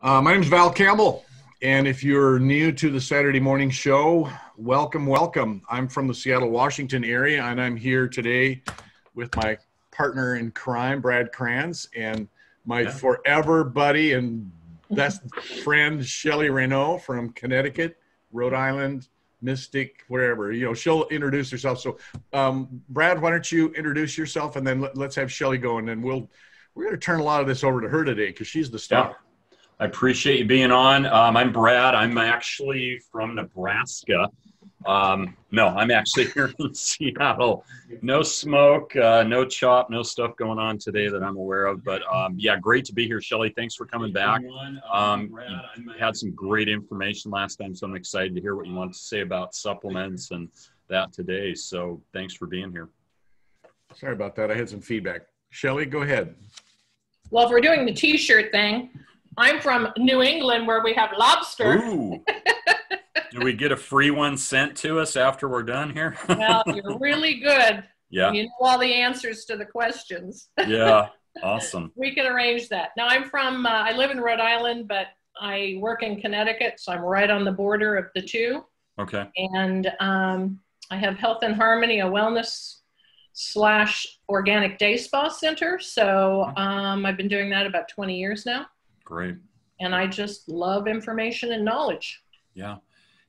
My name is Val Campbell, and if you're new to the Saturday morning show, welcome, welcome. I'm from the Seattle, Washington area, and I'm here today with my partner in crime, Brad Kranz, and my forever buddy and best friend, Shelly Reynaud from Connecticut, Rhode Island, Mystic, wherever. You know, she'll introduce herself. So, Brad, why don't you introduce yourself, and then let's have Shelly go, and then we're going to turn a lot of this over to her today because she's the star. Yeah. I appreciate you being on. I'm Brad. I'm actually from Nebraska. No, I'm actually here in Seattle. No smoke, no chop, no stuff going on today that I'm aware of. But yeah, great to be here, Shelly. Thanks for coming back. You had some great information last time, so I'm excited to hear what you want to say about supplements and that today. So thanks for being here. Sorry about that. I had some feedback. Shelly, go ahead. Well, if we're doing the T-shirt thing, I'm from New England where we have lobster. Ooh. Do we get a free one sent to us after we're done here? Well, you're really good. Yeah. You know all the answers to the questions. Yeah, awesome. We can arrange that. Now, I'm from, I live in Rhode Island, but I work in Connecticut, so I'm right on the border of the two. Okay. And I have Health and Harmony, a wellness / organic day spa center. So I've been doing that about 20 years now. Great. And I just love information and knowledge. Yeah.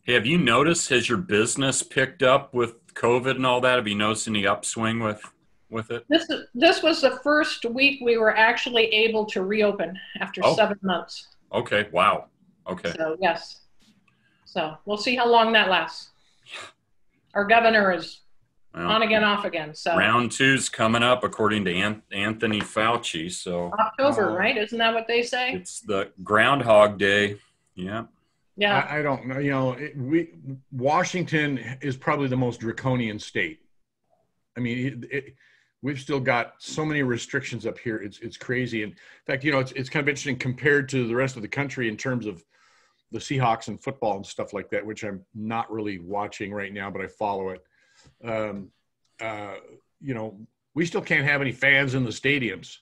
Hey, have you noticed, has your business picked up with COVID and all that? Have you noticed any upswing with it? This was the first week we were actually able to reopen after 7 months. Okay. Wow. Okay. So, yes. So we'll see how long that lasts. Our governor is on again, off again. So round 2's coming up, according to Anthony Fauci. So October, right? Isn't that what they say? It's the Groundhog Day. Yeah. Yeah. I don't know. You know, Washington is probably the most draconian state. I mean, we've still got so many restrictions up here. It's crazy. And in fact, you know, it's kind of interesting compared to the rest of the country in terms of the Seahawks and football and stuff like that, which I'm not really watching right now, but I follow it. You know, we still can't have any fans in the stadiums,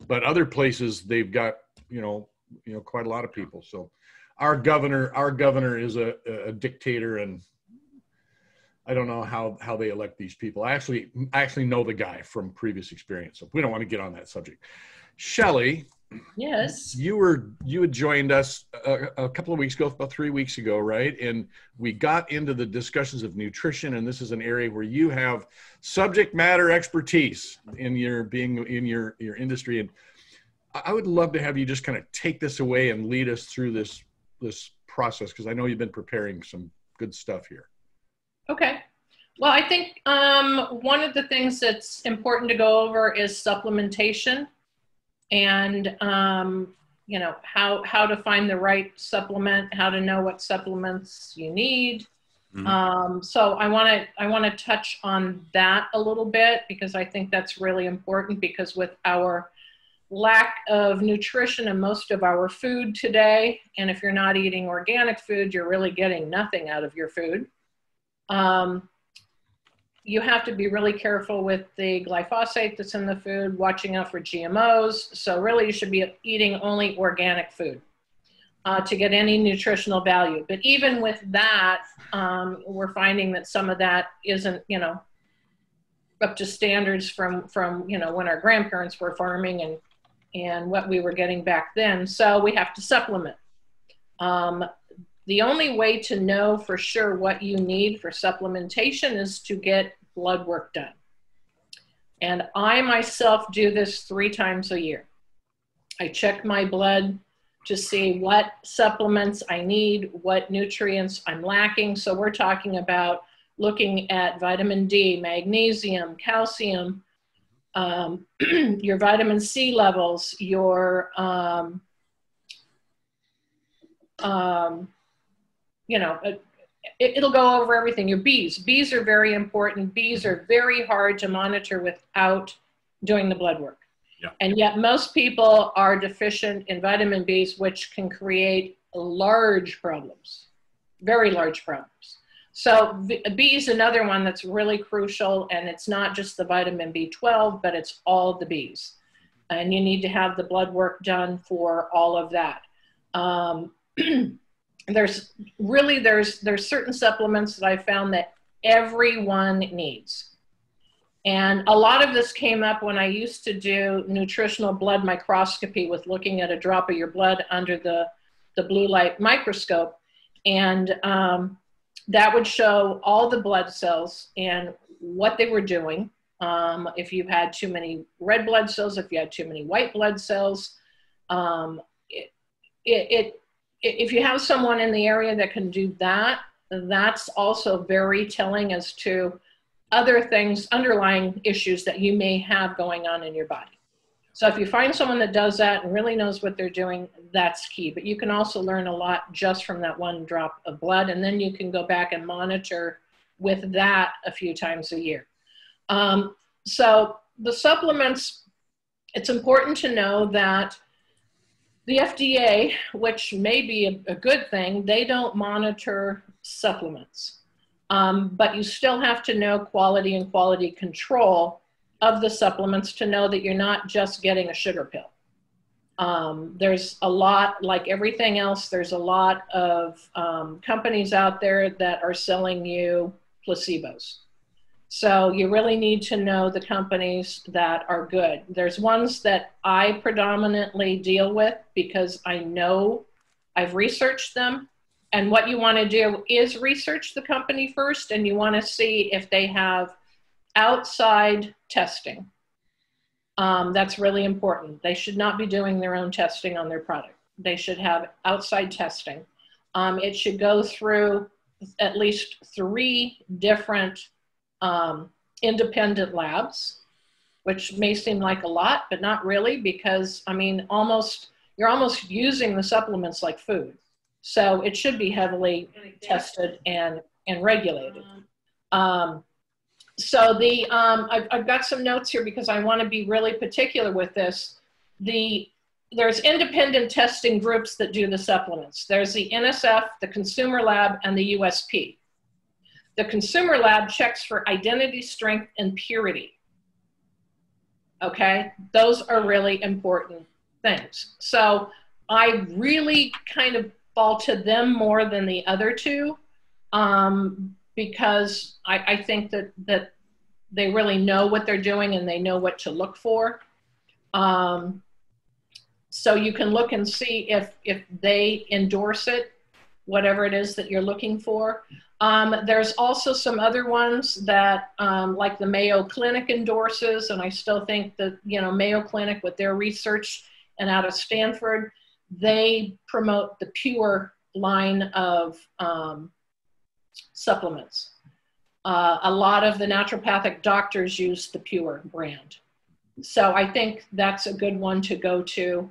but other places they've got, you know, quite a lot of people. So our governor is a dictator, and I don't know how they elect these people. I actually know the guy from previous experience, so we don't want to get on that subject. Shelly. Yes. You had joined us a couple of weeks ago, about 3 weeks ago, right? And we got into the discussions of nutrition, and this is an area where you have subject matter expertise in your industry. And I would love to have you just kind of take this away and lead us through this process, because I know you've been preparing some good stuff here. Okay. Well, I think one of the things that's important to go over is supplementation. And, you know, how to find the right supplement, how to know what supplements you need. Mm-hmm. So I want to touch on that a little bit, because I think that's really important, because with our lack of nutrition in most of our food today, and if you're not eating organic food, you're really getting nothing out of your food. You have to be really careful with the glyphosate that's in the food, watching out for GMOs. So really you should be eating only organic food to get any nutritional value. But even with that, we're finding that some of that isn't, you know, up to standards from you know, when our grandparents were farming and what we were getting back then. So we have to supplement. The only way to know for sure what you need for supplementation is to get blood work done. And I myself do this 3 times a year. I check my blood to see what supplements I need, what nutrients I'm lacking. So we're talking about looking at vitamin D, magnesium, calcium, your vitamin C levels, your you know, it'll go over everything. Your Bs. Bs are very important. Bs are very hard to monitor without doing the blood work. Yeah. And yet most people are deficient in vitamin Bs, which can create large problems, very large problems. So B is another one that's really crucial, and it's not just the vitamin B12, but it's all the Bs. And you need to have the blood work done for all of that. There's certain supplements that I found that everyone needs. And a lot of this came up when I used to do nutritional blood microscopy with looking at a drop of your blood under the blue light microscope. And that would show all the blood cells and what they were doing. If you had too many red blood cells, if you had too many white blood cells, if you have someone in the area that can do that, that's also very telling as to other things, underlying issues that you may have going on in your body. So if you find someone that does that and really knows what they're doing, that's key. But you can also learn a lot just from that one drop of blood, and then you can go back and monitor with that a few times a year. So the supplements, it's important to know that the FDA, which may be a good thing, they don't monitor supplements. But you still have to know quality and quality control of the supplements to know that you're not just getting a sugar pill. There's a lot, like everything else, there's a lot of companies out there that are selling you placebos. So you really need to know the companies that are good. There's ones that I predominantly deal with because I know I've researched them. And what you want to do is research the company first, and you want to see if they have outside testing. That's really important. They should not be doing their own testing on their product. They should have outside testing. It should go through at least 3 different independent labs, which may seem like a lot, but not really, because I mean, you're almost using the supplements like food. So it should be heavily tested and regulated. So I've got some notes here because I want to be really particular with this. There's independent testing groups that do the supplements. There's the NSF, the Consumer Lab, and the USP. The Consumer Lab checks for identity, strength, and purity. Okay, those are really important things. So I really kind of fall to them more than the other two because I think that they really know what they're doing and they know what to look for. So you can look and see if they endorse it, whatever it is that you're looking for. There's also some other ones that like the Mayo Clinic endorses, and I still think that, you know, Mayo Clinic with their research and out of Stanford, they promote the pure line of supplements. A lot of the naturopathic doctors use the pure brand. So I think that's a good one to go to.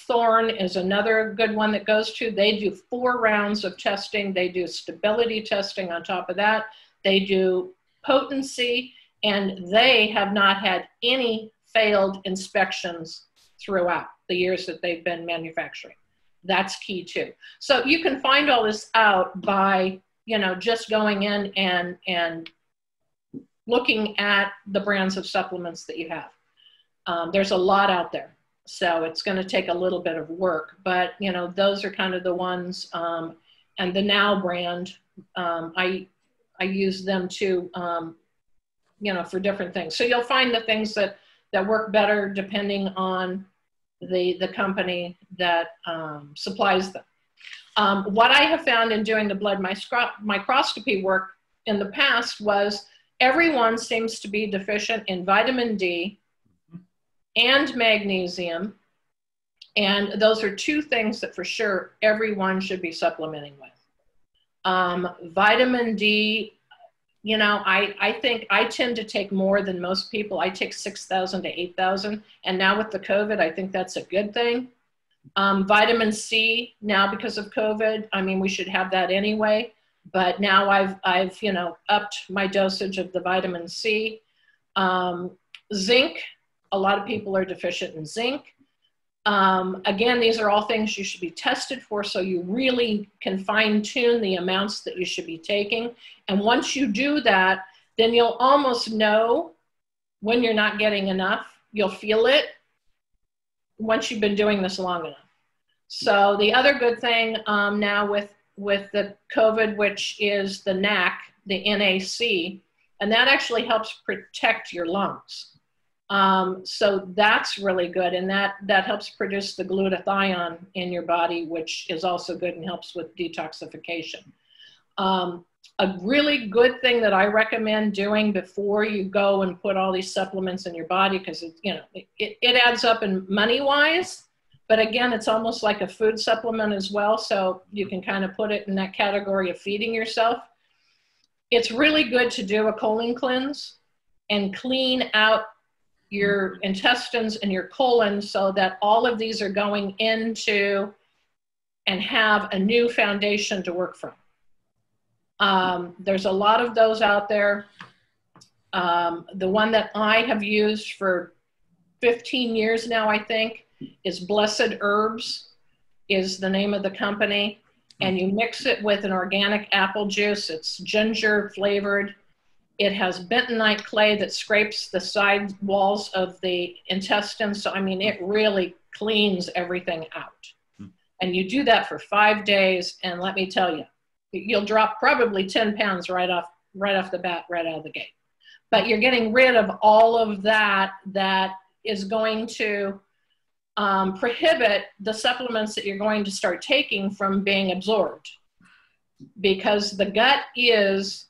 Thorne is another good one that goes to. They do 4 rounds of testing. They do stability testing on top of that. They do potency, and they have not had any failed inspections throughout the years that they've been manufacturing. That's key too. So you can find all this out by, you know, just going in and looking at the brands of supplements that you have. There's a lot out there, so it's going to take a little bit of work, but you know, those are kind of the ones. And the Now brand, I use them too, you know, for different things. So you'll find the things that work better depending on the company that supplies them. What I have found in doing the blood microscopy work in the past was everyone seems to be deficient in vitamin D and magnesium, and those are 2 things that for sure everyone should be supplementing with. Vitamin D, you know, I think I tend to take more than most people. I take 6,000 to 8,000, and now with the COVID, I think that's a good thing. Vitamin C, now because of COVID, I mean, we should have that anyway, but now I've you know, upped my dosage of the vitamin C. Zinc, a lot of people are deficient in zinc. Again, these are all things you should be tested for, so you really can fine tune the amounts that you should be taking. And once you do that, then you'll almost know when you're not getting enough. You'll feel it once you've been doing this long enough. So the other good thing now with the COVID, which is the NAC, the NAC, and that actually helps protect your lungs. So that's really good, and that helps produce the glutathione in your body, which is also good and helps with detoxification. A really good thing that I recommend doing before you go and put all these supplements in your body, because it adds up in money-wise, but again, it's almost like a food supplement as well, so you can kind of put it in that category of feeding yourself. It's really good to do a colon cleanse and clean out your intestines and your colon so that all of these are going into and have a new foundation to work from. There's a lot of those out there. The one that I have used for 15 years now, I think, is Blessed Herbs, is the name of the company. And you mix it with an organic apple juice. It's ginger flavored. It has bentonite clay that scrapes the side walls of the intestines. So, I mean, it really cleans everything out. And you do that for 5 days, and let me tell you, you'll drop probably 10 pounds right off the bat, right out of the gate. But you're getting rid of all of that is going to prohibit the supplements that you're going to start taking from being absorbed, because the gut is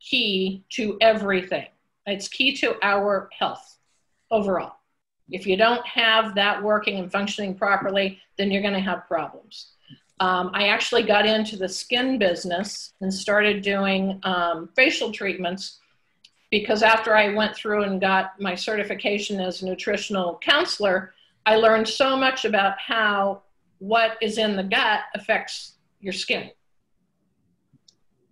key to everything. It's key to our health overall. If you don't have that working and functioning properly, then you're going to have problems. I actually got into the skin business and started doing facial treatments, because after I went through and got my certification as a nutritional counselor, I learned so much about how what is in the gut affects your skin.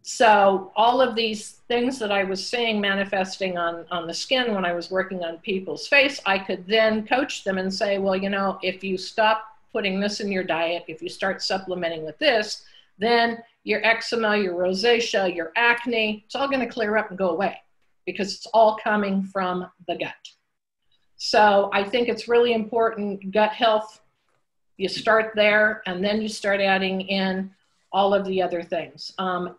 So all of these things that I was seeing manifesting on the skin when I was working on people's face, I could then coach them and say, well, you know, if you stop putting this in your diet, if you start supplementing with this, then your eczema, your rosacea, your acne, it's all going to clear up and go away, because it's all coming from the gut. So I think it's really important, gut health, you start there, and then you start adding in all of the other things.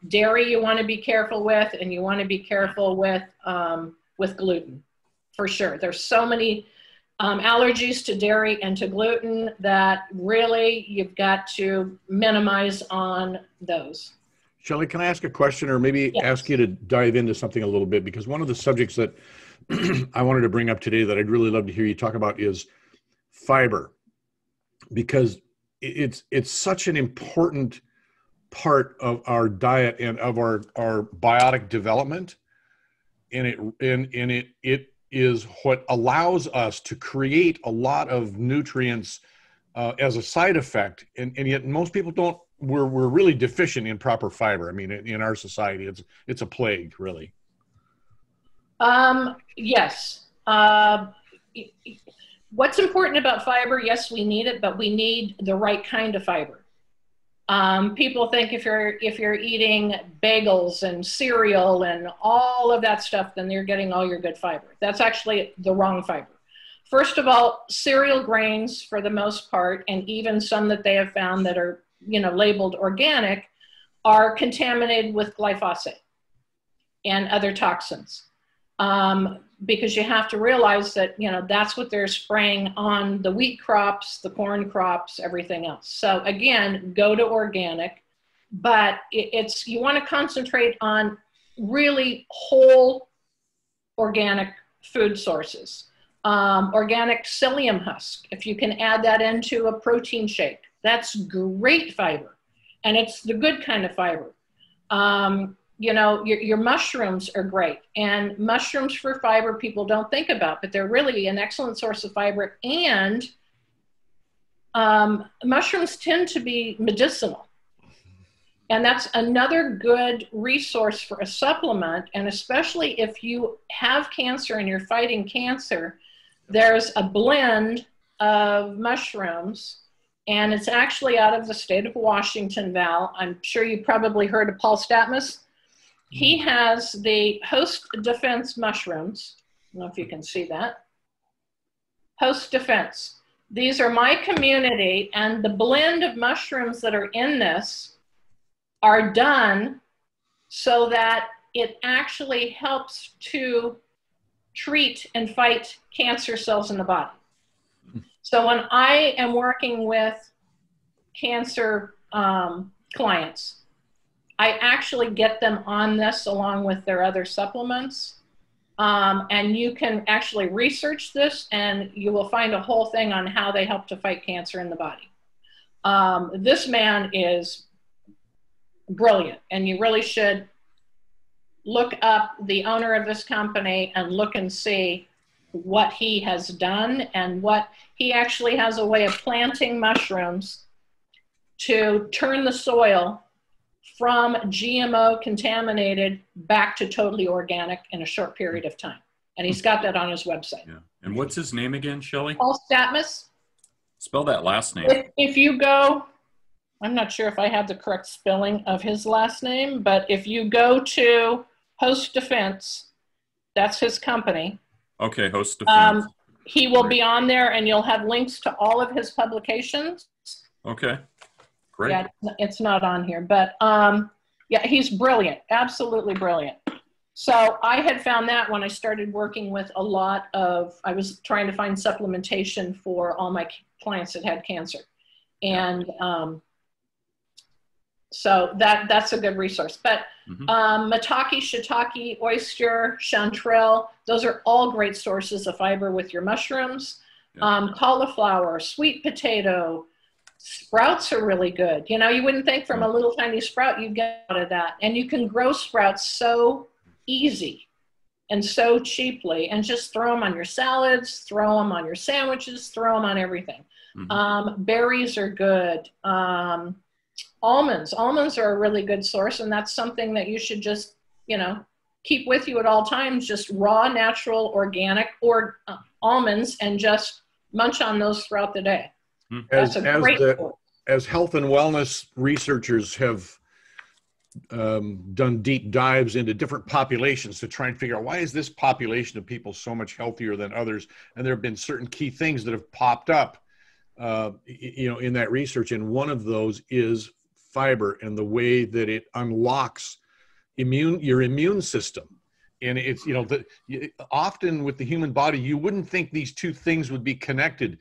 Dairy you want to be careful with, and you want to be careful with gluten, for sure. There's so many allergies to dairy and to gluten that really you've got to minimize on those. Shelley, can I ask a question, or maybe ask you to dive into something a little bit? Because one of the subjects that I wanted to bring up today that I'd really love to hear you talk about is fiber, because it's such an important part of our diet and of our biotic development, and it is what allows us to create a lot of nutrients as a side effect, and yet most people don't. We're really deficient in proper fiber. I mean, in our society, it's a plague, really. Yes. What's important about fiber? Yes, we need it, but we need the right kind of fiber. People think if you're eating bagels and cereal and all of that stuff, then you're getting all your good fiber. That's actually the wrong fiber. First of all, cereal grains, for the most part, and even some that they have found that are, you know, labeled organic, are contaminated with glyphosate and other toxins. Because you have to realize that, you know, that's what they're spraying on the wheat crops, the corn crops, everything else. So again, go to organic, but you want to concentrate on really whole organic food sources. Organic psyllium husk, if you can add that into a protein shake, that's great fiber, and it's the good kind of fiber. You know, your mushrooms are great, and mushrooms for fiber people don't think about, but they're really an excellent source of fiber. And mushrooms tend to be medicinal, and that's another good resource for a supplement. And especially if you have cancer and you're fighting cancer, there's a blend of mushrooms, and it's actually out of the state of Washington, Val. I'm sure you probably heard of Paul Statmus. He has the Host Defense mushrooms. I don't know if you can see that. Host Defense. These are my community, and the blend of mushrooms that are in this are done so that it actually helps to treat and fight cancer cells in the body. So when I am working with cancer clients, I actually get them on this along with their other supplements. And you can actually research this, and you will find a whole thing on how they help to fight cancer in the body. This man is brilliant, and you really should look up the owner of this company and look and see what he has done, and what he actually has a way of planting mushrooms to turn the soil from GMO contaminated back to totally organic in a short period of time. And he's got that on his website. Yeah. And what's his name again, Shelley? Paul Statmus. Spell that last name. If you go, I'm not sure if I have the correct spelling of his last name, but if you go to Host Defense, that's his company. Okay, Host Defense. He will be on there, and you'll have links to all of his publications. Okay. Great. Yeah, it's not on here, but yeah, he's brilliant, absolutely brilliant. So I had found that when I started working with a lot of, I was trying to find supplementation for all my clients that had cancer. And so that's a good resource. But maitake, shiitake, oyster, chanterelle, those are all great sources of fiber with your mushrooms. Cauliflower, sweet potato, sprouts are really good. You know, you wouldn't think from a little tiny sprout you'd get out of that. And you can grow sprouts so easy and so cheaply, and just throw them on your salads, throw them on your sandwiches, throw them on everything. Berries are good. Almonds are a really good source, and that's something that you should just, you know, keep with you at all times. Just raw, natural, organic almonds, and just munch on those throughout the day. As health and wellness researchers have done deep dives into different populations to try and figure out why is this population of people so much healthier than others, and there have been certain key things that have popped up, you know, in that research, and one of those is fiber and the way that it unlocks your immune system. And it's, you know, often with the human body, you wouldn't think these two things would be connected.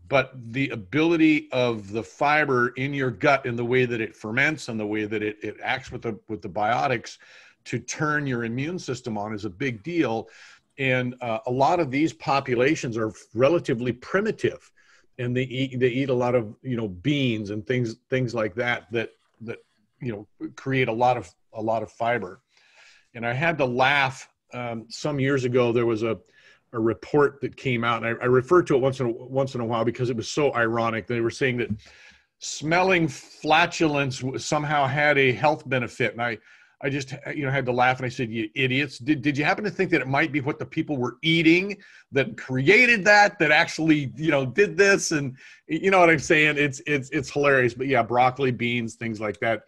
But the ability of the fiber in your gut and the way that it ferments and the way that it acts with the biotics to turn your immune system on is a big deal. And a lot of these populations are relatively primitive, and they eat a lot of, you know, beans and things like that you know, create a lot of fiber. And I had to laugh. Some years ago, there was a report that came out, and I refer to it once in a while because it was so ironic. They were saying that smelling flatulence somehow had a health benefit, and I just, you know, had to laugh, and I said, "You idiots! Did you happen to think that it might be what the people were eating that created that actually, you know, did this?" And you know what I'm saying? It's hilarious. But yeah, broccoli, beans, things like that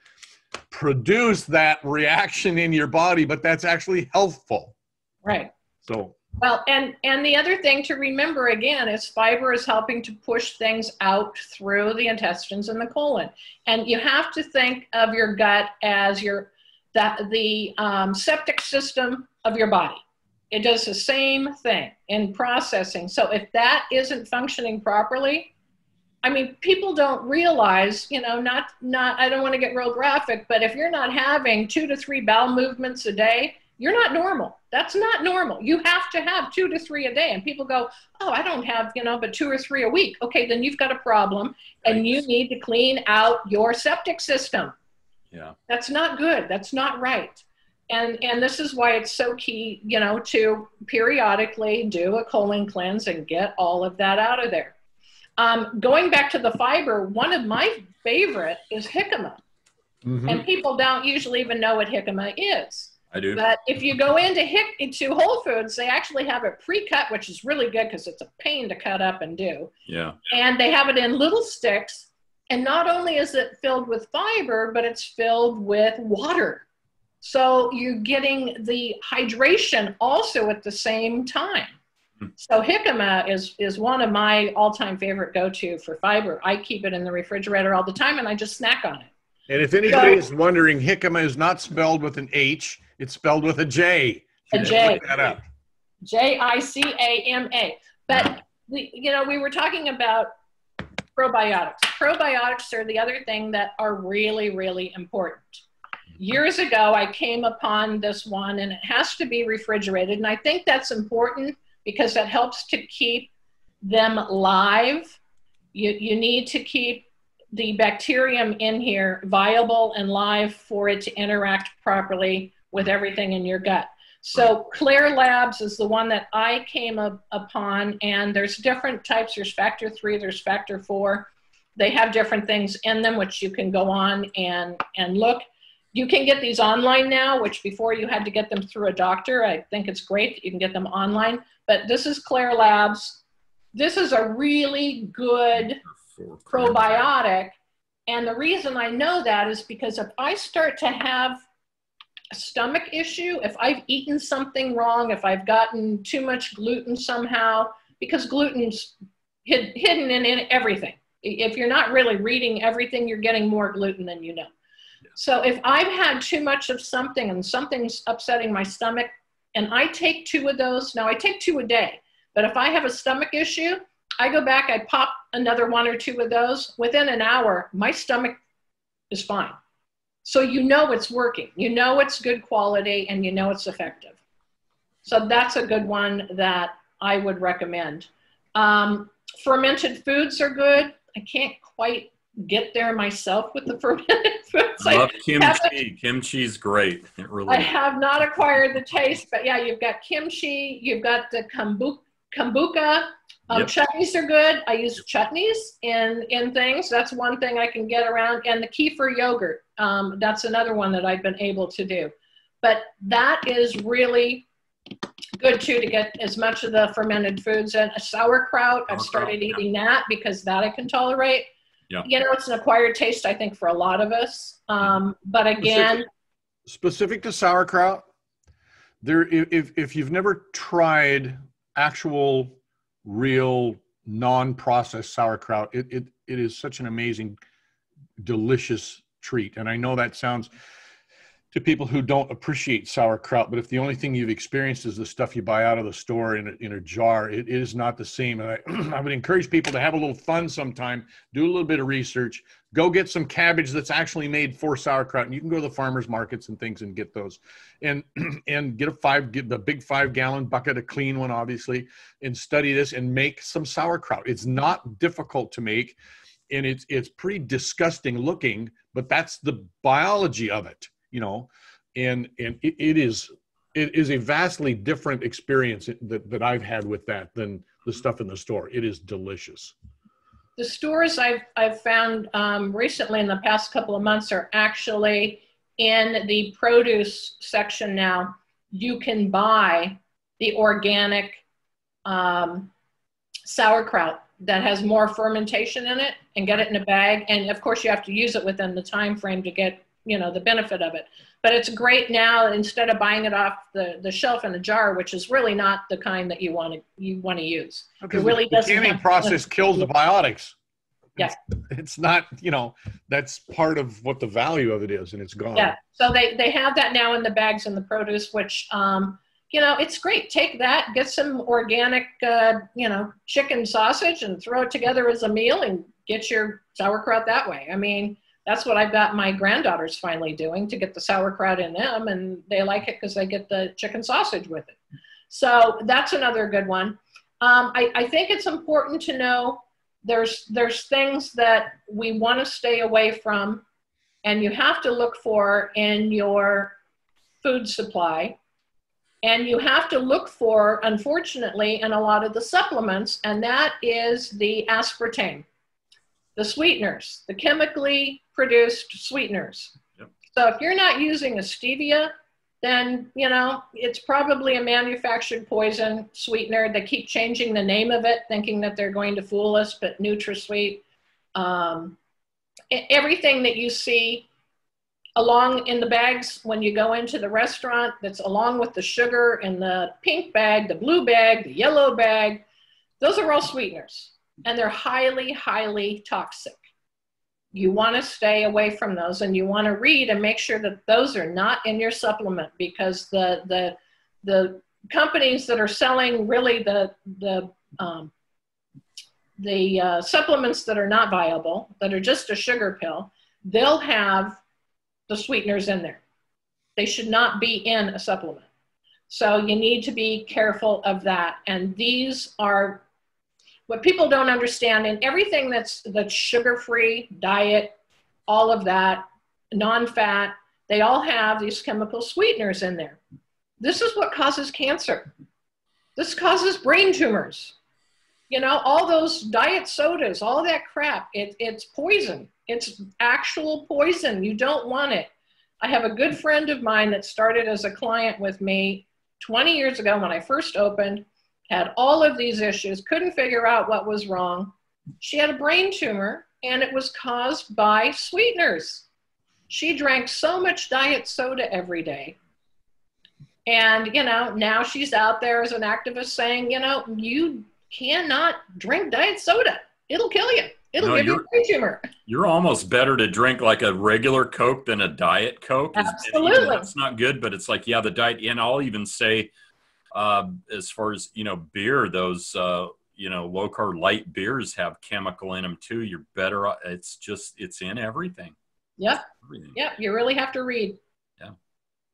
produce that reaction in your body, but that's actually healthful. Right. So. Well, and the other thing to remember again is fiber is helping to push things out through the intestines and the colon. And you have to think of your gut as the septic system of your body. It does the same thing in processing. So if that isn't functioning properly, I mean, people don't realize, you know, I don't want to get real graphic, but if you're not having 2 to 3 bowel movements a day, you're not normal. That's not normal. You have to have 2 to 3 a day. And people go, oh, I don't have, you know, but 2 or 3 a week. Okay, then you've got a problem, and you need to clean out your septic system. Yeah. That's not good. That's not right. And this is why it's so key, you know, to periodically do a colon cleanse and get all of that out of there. Going back to the fiber, one of my favorite is jicama. And people don't usually even know what jicama is. I do. But if you go into Whole Foods, they actually have it pre-cut, which is really good because it's a pain to cut up and do. Yeah. And they have it in little sticks. And not only is it filled with fiber, but it's filled with water. So you're getting the hydration also at the same time. So jicama is one of my all-time favorite go-to for fiber. I keep it in the refrigerator all the time, and I just snack on it. And if anybody is wondering, jicama is not spelled with an H, it's spelled with a J. A J. Look that up. Jicama. But we were talking about probiotics. Probiotics are the other thing that are really, really important. Years ago, I came upon this one, and it has to be refrigerated. And I think that's important because that helps to keep them live. You need to keep the bacterium in here viable and live for it to interact properly with everything in your gut. So Claire Labs is the one that I came upon, and there's different types. There's factor 3, there's factor 4. They have different things in them, which you can go on and look. You can get these online now, which before you had to get them through a doctor. I think it's great that you can get them online. But this is Claire Labs. This is a really good probiotic. And the reason I know that is because if I start to have a stomach issue, if I've eaten something wrong, if I've gotten too much gluten somehow, because gluten's hidden in everything. If you're not really reading everything, you're getting more gluten than you know. So if I've had too much of something and something's upsetting my stomach, and I take 2 of those, now I take 2 a day, but if I have a stomach issue, I go back, I pop another 1 or 2 of those. Within an hour, my stomach is fine. So you know it's working. You know it's good quality, and you know it's effective. So that's a good one that I would recommend. Fermented foods are good. I can't quite get there myself with the fermented foods. I love kimchi. Kimchi's great. It really I have not acquired the taste, but yeah, you've got kimchi, you've got the kombucha. Chutneys are good. I use chutneys in things. That's one thing I can get around. And the kefir yogurt, that's another one that I've been able to do. But that is really good too, to get as much of the fermented foods in. A sauerkraut, I've started eating that because that I can tolerate. Yeah. It's an acquired taste, I think, for a lot of us. But again, specific to sauerkraut, if you've never tried actual, real, non-processed sauerkraut, it is such an amazing, delicious treat. And I know that sounds to people who don't appreciate sauerkraut, but if the only thing you've experienced is the stuff you buy out of the store in a jar, it is not the same. And I would encourage people to have a little fun sometime, do a little bit of research, go get some cabbage that's actually made for sauerkraut. And you can go to the farmers markets and things and get those, and get the big 5-gallon bucket, a clean one, obviously, and study this and make some sauerkraut. It's not difficult to make, and it's pretty disgusting looking, but that's the biology of it. And it is a vastly different experience that I've had with that than the stuff in the store. It is delicious. The stores I've found recently in the past couple of months are actually in the produce section now. You can buy the organic sauerkraut that has more fermentation in it and get it in a bag. And of course you have to use it within the time frame to get the benefit of it. But it's great now, instead of buying it off the shelf in a jar, which is really not the kind that you want to use. Because it really the canning process kills the biotics. Yeah. It's not, that's part of what the value of it is, and it's gone. Yeah. So they have that now in the bags in the produce, which, it's great. Take that, get some organic, chicken sausage and throw it together as a meal and get your sauerkraut that way. I mean, that's what I've got my granddaughters finally doing, to get the sauerkraut in them, and they like it because they get the chicken sausage with it. So that's another good one. I think it's important to know there's things that we want to stay away from, and you have to look for in your food supply. And you have to look for, unfortunately, in a lot of the supplements, and that is the aspartame, the sweeteners, the chemically produced sweeteners. Yep. So if you're not using a stevia, then, it's probably a manufactured poison sweetener. They keep changing the name of it, thinking that they're going to fool us, but NutraSweet, everything that you see along in the bags when you go into the restaurant, that's along with the sugar in the pink bag, the blue bag, the yellow bag. Those are all sweeteners, and they're highly, highly toxic. You want to stay away from those, and you want to read and make sure that those are not in your supplement, because the companies that are selling really the supplements that are not viable, that are just a sugar pill, they'll have the sweeteners in there. They should not be in a supplement. So you need to be careful of that. And these are what people don't understand. And everything that's sugar-free, diet, all of that, non-fat, they all have these chemical sweeteners in there. This is what causes cancer. This causes brain tumors. You know, all those diet sodas, all that crap, it's poison. It's actual poison. You don't want it. I have a good friend of mine that started as a client with me 20 years ago when I first opened, had all of these issues, couldn't figure out what was wrong. She had a brain tumor, and it was caused by sweeteners. She drank so much diet soda every day. And, you know, now she's out there as an activist saying, you know, you cannot drink diet soda. It'll kill you. It'll give you a brain tumor. You're almost better to drink like a regular Coke than a Diet Coke. Absolutely. That's not good, but it's like, yeah, the diet. And I'll even say, as far as, you know, beer, those, you know, low carb light beers have chemical in them too. You're better. It's just, it's in everything. Yep. Yep. You really have to read. Yeah.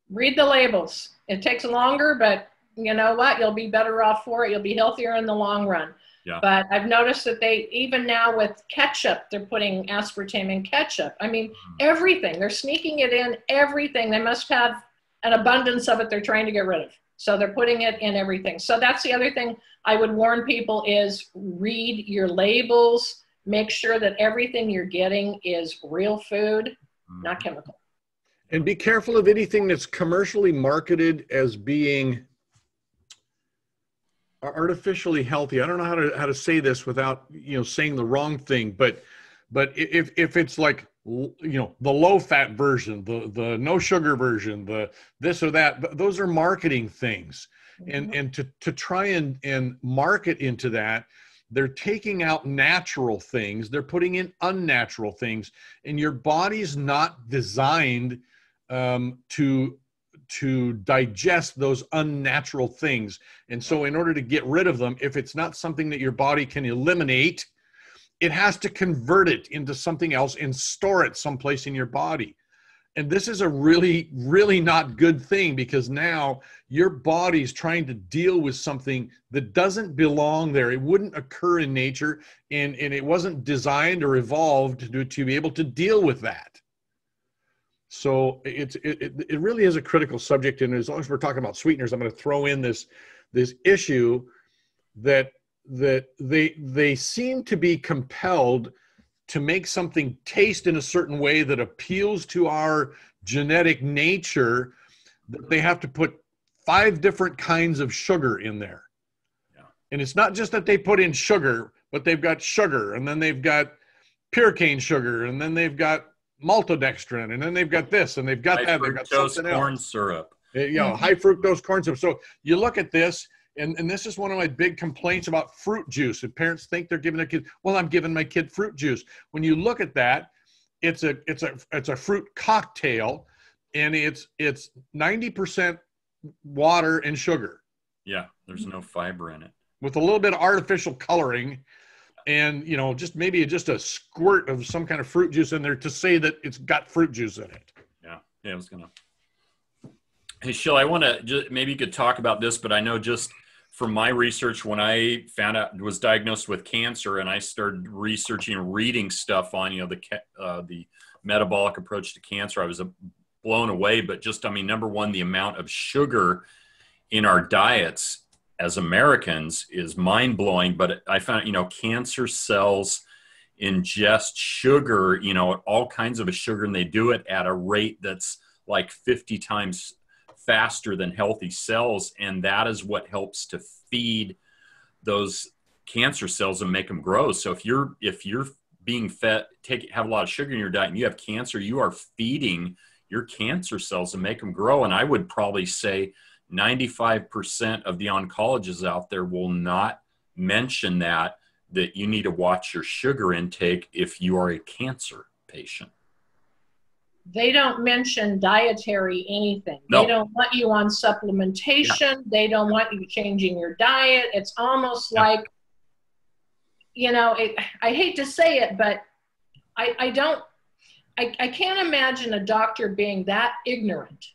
Read the labels. It takes longer, but you know what? You'll be better off for it. You'll be healthier in the long run. Yeah. But I've noticed that they, even now with ketchup, they're putting aspartame in ketchup. I mean, everything. They're sneaking it in, everything. They must have an abundance of it they're trying to get rid of. So they're putting it in everything. So that's the other thing I would warn people is read your labels. Make sure that everything you're getting is real food, not chemical. And be careful of anything that's commercially marketed as being artificially healthy. I don't know how to say this without, you know, saying the wrong thing, but if it's like, you know, the low fat version, the no sugar version, the this or that, those are marketing things. And to try and market into that, they're taking out natural things, they're putting in unnatural things, and your body's not designed to digest those unnatural things. And so in order to get rid of them, if it's not something that your body can eliminate, it has to convert it into something else and store it someplace in your body. And this is a really, really not good thing, because now your body's trying to deal with something that doesn't belong there. It wouldn't occur in nature, and it wasn't designed or evolved to be able to deal with that. So it really is a critical subject. And as long as we're talking about sweeteners, I'm going to throw in this issue that they seem to be compelled to make something taste in a certain way that appeals to our genetic nature, that they have to put 5 different kinds of sugar in there. Yeah. And it's not just that they put in sugar, but they've got sugar, and then they've got pure cane sugar, and then they've got maltodextrin, and then they've got this, and they've got that, they've got something else. Corn syrup. You know, high fructose corn syrup. So you look at this, and this is one of my big complaints about fruit juice. And parents think they're giving their kid, well, I'm giving my kid fruit juice. When you look at that, it's a fruit cocktail, and it's 90% water and sugar. Yeah, there's no fiber in it. With a little bit of artificial coloring, and you know, just maybe just a squirt of some kind of fruit juice in there to say that it's got fruit juice in it. Yeah, I was gonna. Hey, Shill, I want to just, maybe you could talk about this, but I know just from my research, when I found out, was diagnosed with cancer, and I started researching and reading stuff on, you know, the metabolic approach to cancer, I was blown away. But just, I mean, number one, the amount of sugar in our diets as Americans is mind-blowing. But I found, you know, cancer cells ingest sugar, you know, all kinds of a sugar, and they do it at a rate that's like 50 times faster than healthy cells. And that is what helps to feed those cancer cells and make them grow. So if you're being fed, have a lot of sugar in your diet, and you have cancer, you are feeding your cancer cells and make them grow. And I would probably say 95% of the oncologists out there will not mention that you need to watch your sugar intake if you are a cancer patient. They don't mention dietary anything. No. They don't want you on supplementation. Yeah. They don't want you changing your diet. It's almost like, you know, I hate to say it, but I can't imagine a doctor being that ignorant,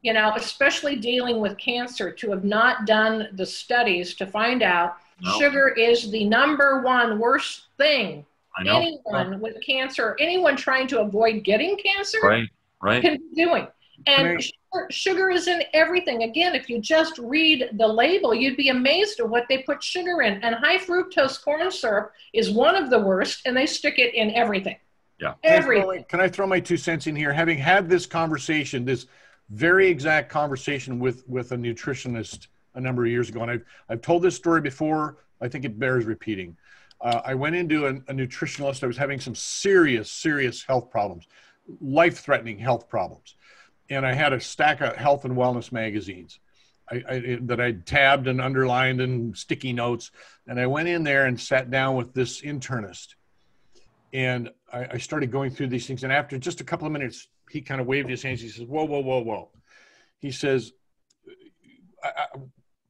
you know, especially dealing with cancer, to have not done the studies to find out sugar is the #1 worst thing anyone with cancer, anyone trying to avoid getting cancer can be doing. And sugar is in everything. Again, if you just read the label, you'd be amazed at what they put sugar in. And high fructose corn syrup is one of the worst, and they stick it in everything. Yeah. Everything. Can I throw my 2 cents in here? Having had this conversation, this very exact conversation with a nutritionist a number of years ago, and I've told this story before, I think it bears repeating. I went into a nutritionalist. I was having some serious health problems, life-threatening health problems. And I had a stack of health and wellness magazines that I'd tabbed and underlined and sticky notes. And I went in there and sat down with this internist. And I started going through these things. And after just a couple of minutes, he kind of waved his hands. He says, whoa. He says,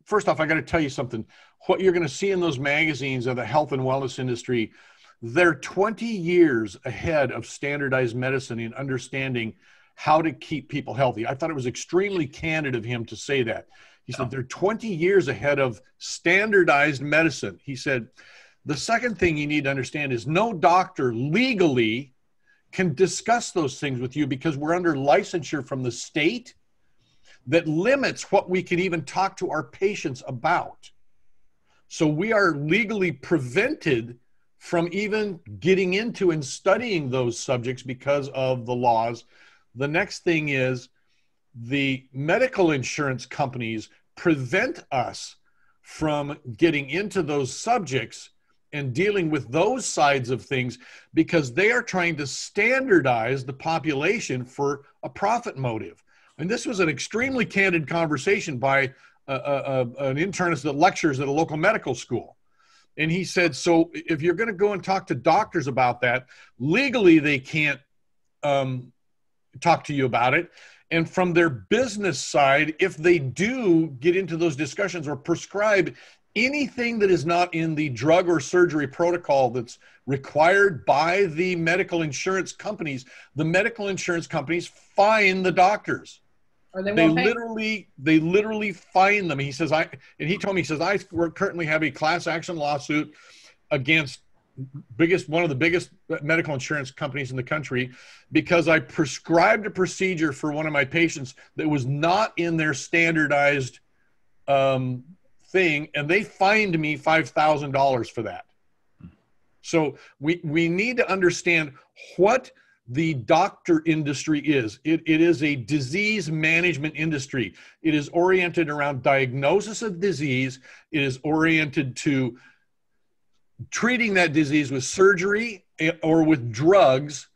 first off, I got to tell you something. What you're going to see in those magazines of the health and wellness industry, they're 20 years ahead of standardized medicine in understanding how to keep people healthy. I thought it was extremely candid of him to say that. He said, they're 20 years ahead of standardized medicine. He said, the second thing you need to understand is no doctor legally can discuss those things with you because we're under licensure from the state that limits what we can even talk to our patients about. So we are legally prevented from even getting into and studying those subjects because of the laws. The next thing is the medical insurance companies prevent us from getting into those subjects and dealing with those sides of things because they are trying to standardize the population for a profit motive. And this was an extremely candid conversation by an internist that lectures at a local medical school. And he said, so if you're going to go and talk to doctors about that, legally they can't talk to you about it. And from their business side, if they do get into those discussions or prescribe anything that is not in the drug or surgery protocol that's required by the medical insurance companies, the medical insurance companies fine the doctors. Or they literally fine them. He says, he told me, he says, I currently have a class action lawsuit against one of the biggest medical insurance companies in the country because I prescribed a procedure for one of my patients that was not in their standardized thing, and they fined me $5,000 for that. So we need to understand what the doctor industry is. It is a disease management industry. It is oriented around diagnosis of disease. It is oriented to treating that disease with surgery or with drugs,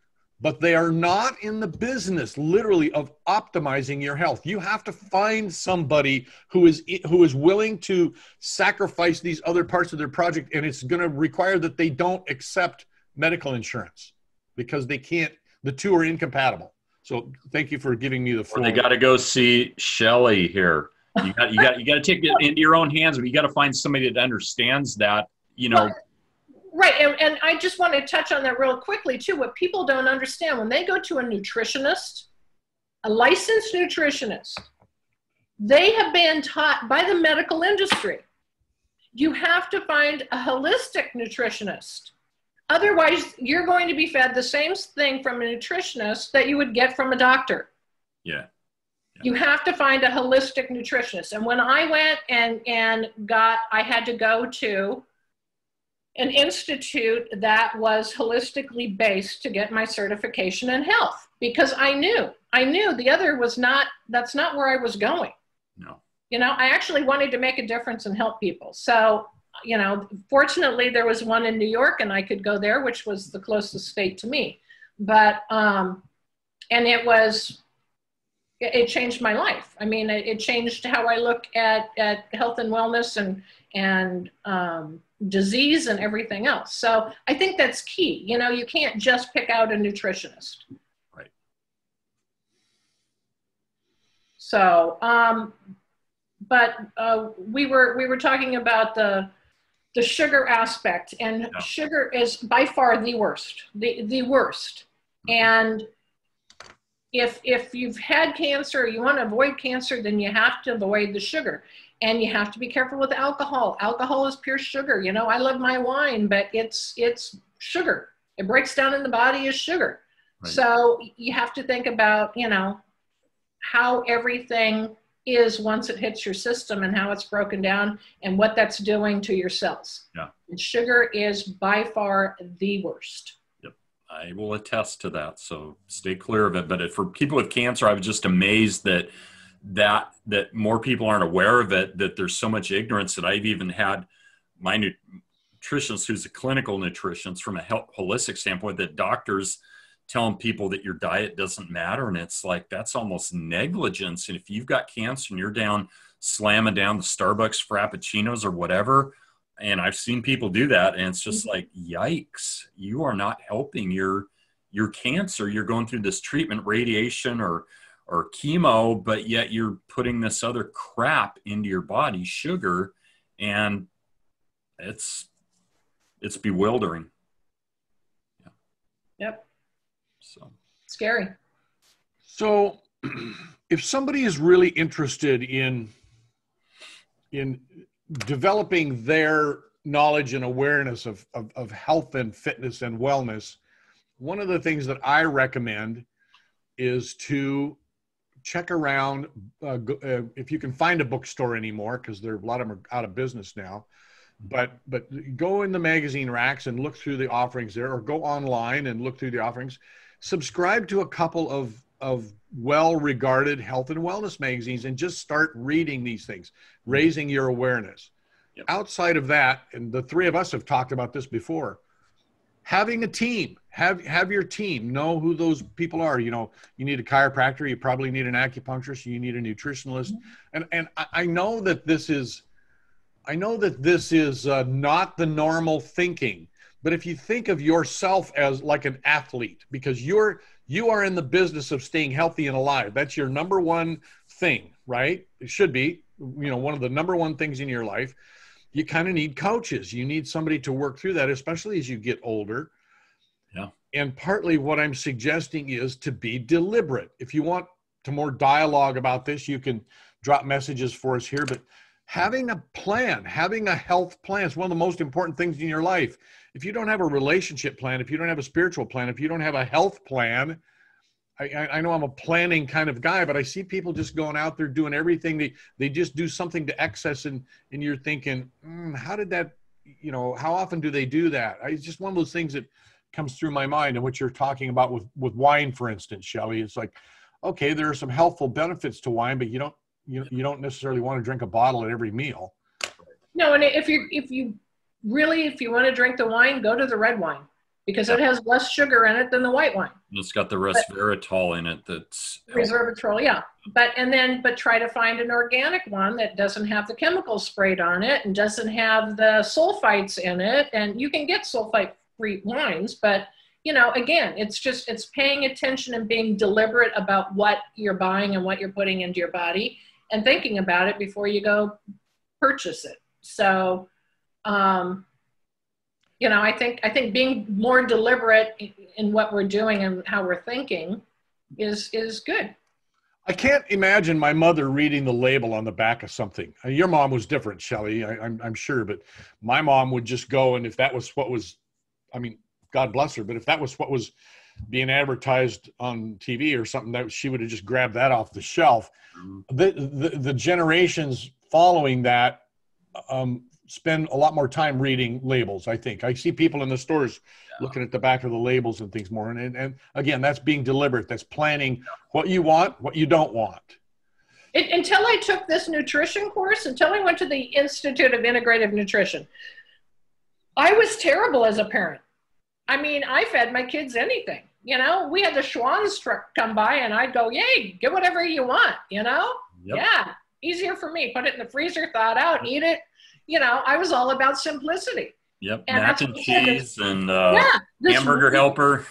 but they are not in the business, literally, of optimizing your health. You have to find somebody who is willing to sacrifice these other parts of their project, and it's going to require that they don't accept medical insurance because they can't. The two are incompatible. So thank you for giving me the floor. Or they got to go see Shelley here. You got to take it into your own hands, but you got to find somebody that understands that, you know. Right, and I just want to touch on that real quickly too. What people don't understand, when they go to a nutritionist, a licensed nutritionist, they have been taught by the medical industry, you have to find a holistic nutritionist. Otherwise, you're going to be fed the same thing from a nutritionist that you would get from a doctor. Yeah. You have to find a holistic nutritionist. And when I went I had to go to an institute that was holistically based to get my certification in health because I knew the other was not, that's not where I was going. No. You know, I actually wanted to make a difference and help people. So, you know, fortunately there was one in New York and I could go there, which was the closest state to me. But And it changed my life. I mean, it changed how I look at health and wellness and disease and everything else. So I think that's key. You know, you can't just pick out a nutritionist. Right. So, but we were talking about the sugar aspect, and yeah. Sugar is by far the worst, the worst. And if you've had cancer, or you want to avoid cancer, then you have to avoid the sugar. And you have to be careful with alcohol. Alcohol is pure sugar. You know, I love my wine, but it's sugar. It breaks down in the body as sugar. Right. So you have to think about, you know, how everything is once it hits your system and how it's broken down and what that's doing to your cells. Yeah. And sugar is by far the worst. Yep. I will attest to that. So stay clear of it. But for people with cancer, I was just amazed that more people aren't aware of it, that there's so much ignorance, that I've even had my nutritionist, who's a clinical nutritionist from a holistic standpoint, that doctors telling people that your diet doesn't matter. And it's like, that's almost negligence. And if you've got cancer and you're down slamming down the Starbucks Frappuccinos or whatever, and I've seen people do that, and it's just like, yikes, you are not helping your cancer. You're going through this treatment, radiation or chemo, but yet you're putting this other crap into your body, sugar, and it's bewildering. Yeah. Yep. So scary. So if somebody is really interested in developing their knowledge and awareness of health and fitness and wellness, one of the things that I recommend is to check around, if you can find a bookstore anymore, because a lot of them are out of business now, but go in the magazine racks and look through the offerings there, or go online and look through the offerings. Subscribe to a couple of well-regarded health and wellness magazines and just start reading these things, raising your awareness. Yep. Outside of that, and the three of us have talked about this before, having a team, have your team, know who those people are. You know, you need a chiropractor, you probably need an acupuncturist, you need a nutritionalist. And I know that this is not the normal thinking, but if you think of yourself as like an athlete, because you are in the business of staying healthy and alive, that's your number one thing, right? It should be, you know, one of the number one things in your life. You kind of need coaches. You need somebody to work through that, especially as you get older. Yeah. And partly what I'm suggesting is to be deliberate. If you want to more dialogue about this, you can drop messages for us here, but having a plan, having a health plan is one of the most important things in your life. If you don't have a relationship plan, if you don't have a spiritual plan, if you don't have a health plan, I know I'm a planning kind of guy, but I see people just going out there doing everything. They just do something to excess, and you're thinking, how did that, you know, how often do they do that? It's just one of those things that comes through my mind. And what you're talking about with wine, for instance, Shelley, it's like, okay, there are some healthful benefits to wine, but you don't necessarily want to drink a bottle at every meal. No, and if you want to drink the wine, go to the red wine, because it has less sugar in it than the white wine. And it's got the resveratrol in it. That's resveratrol, yeah. But try to find an organic one that doesn't have the chemicals sprayed on it and doesn't have the sulfites in it. And you can get sulfite-free wines, but you know, again, it's paying attention and being deliberate about what you're buying and what you're putting into your body, and thinking about it before you go purchase it. So, you know, I think being more deliberate in what we're doing and how we're thinking is good. I can't imagine my mother reading the label on the back of something. Your mom was different, Shelley, I'm sure, but my mom would just go, and if that was what was, I mean, God bless her, but if that was what was being advertised on TV or something, that she would have just grabbed that off the shelf. The generations following that spend a lot more time reading labels, I think. I see people in the stores looking at the back of the labels and things more. And again, that's being deliberate. That's planning what you want, what you don't want. Until I took this nutrition course, until I went to the Institute of Integrative Nutrition, I was terrible as a parent. I mean, I fed my kids anything. You know, we had the Schwann's truck come by and I'd go, yay, get whatever you want, you know? Yep. Yeah, easier for me. Put it in the freezer, thaw it out, eat it. You know, I was all about simplicity. Yep, and mac and cheese and hamburger helper.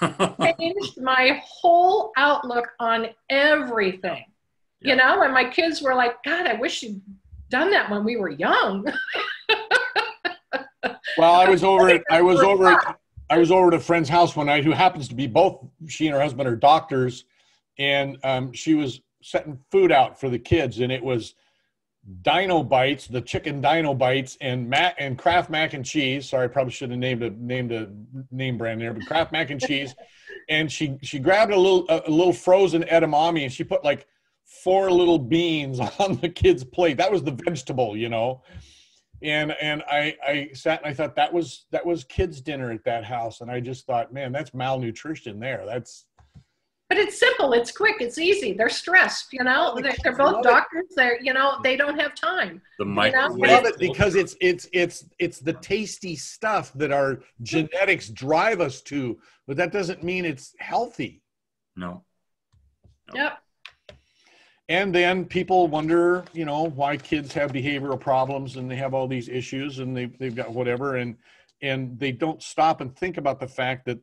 Changed my whole outlook on everything. You know, and my kids were like, God, I wish you'd done that when we were young. Well, I was over at a friend's house one night who happens to be both, she and her husband are doctors, and she was setting food out for the kids, and it was Dino Bites, the chicken Dino Bites, and Kraft mac and cheese. Sorry, I probably should have named a name brand there, but Kraft mac and cheese. And she grabbed a little frozen edamame and she put like 4 little beans on the kid's plate. That was the vegetable, you know. And I sat and I thought that was kids' dinner at that house, and I just thought, man, that's malnutrition there. But it's simple, it's quick, it's easy. They're stressed, you know. They're both doctors. They're, you know, they don't have time. The microwave. I love it because it's the tasty stuff that our genetics drive us to, but that doesn't mean it's healthy. No. Yep. And then people wonder, you know, why kids have behavioral problems and they have all these issues and they've got whatever, and they don't stop and think about the fact that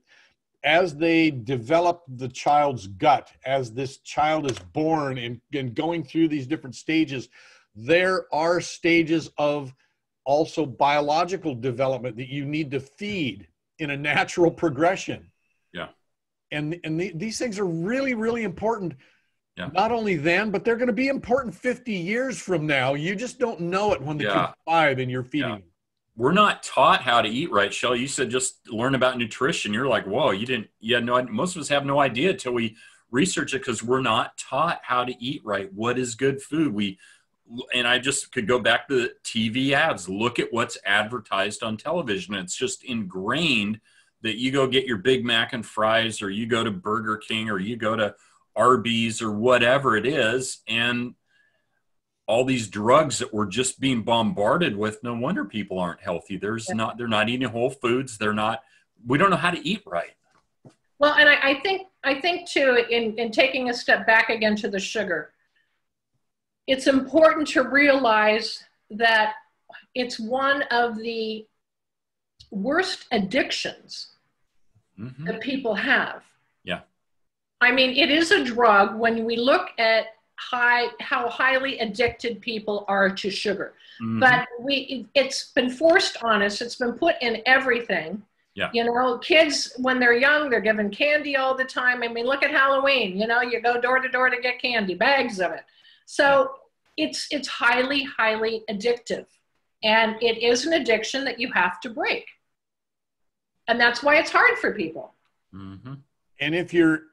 as they develop the child's gut, as this child is born and going through these different stages, there are stages of also biological development that you need to feed in a natural progression. Yeah. And these things are really, really important. Yeah. Not only then, but they're going to be important 50 years from now. You just don't know it when the kid's 5 and you're feeding them. We're not taught how to eat right, Shelley. You said just learn about nutrition. You're like, whoa, most of us have no idea until we research it, because we're not taught how to eat right. What is good food? And I just could go back to the TV ads. Look at what's advertised on television. It's just ingrained that you go get your Big Mac and fries, or you go to Burger King, or you go to Arby's, or whatever it is, and all these drugs that we're just being bombarded with. No wonder people aren't healthy. They're not eating whole foods. We don't know how to eat right. Well, and I think too, in taking a step back again to the sugar, it's important to realize that it's one of the worst addictions that people have. Yeah. I mean, it is a drug when we look at how highly addicted people are to sugar. But it's been forced on us. It's been put in everything. Yeah. You know, kids, when they're young, they're given candy all the time. I mean, look at Halloween. You know, you go door to door to get candy, bags of it. So it's highly, highly addictive. And it is an addiction that you have to break. And that's why it's hard for people. And if you're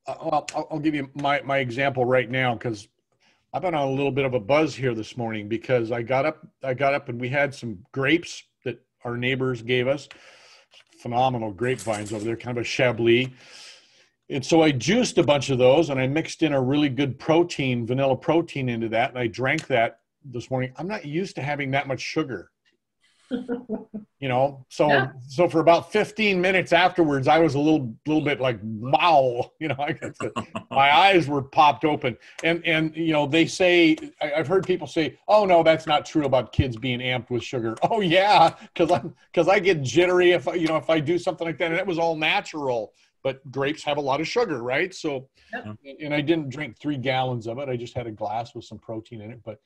I'll give you my example right now, because I've been on a little bit of a buzz here this morning, because I got up and we had some grapes that our neighbors gave us. Phenomenal grapevines over there, kind of a Chablis. And so I juiced a bunch of those and I mixed in a really good vanilla protein into that. And I drank that this morning. I'm not used to having that much sugar. You know, so for about 15 minutes afterwards, I was a little bit like, wow, you know, my eyes were popped open. And you know, they say, I've heard people say, oh no, that's not true about kids being amped with sugar. Oh yeah, because I get jittery if I do something like that, and it was all natural. But grapes have a lot of sugar, right? So, and I didn't drink 3 gallons of it. I just had a glass with some protein in it. But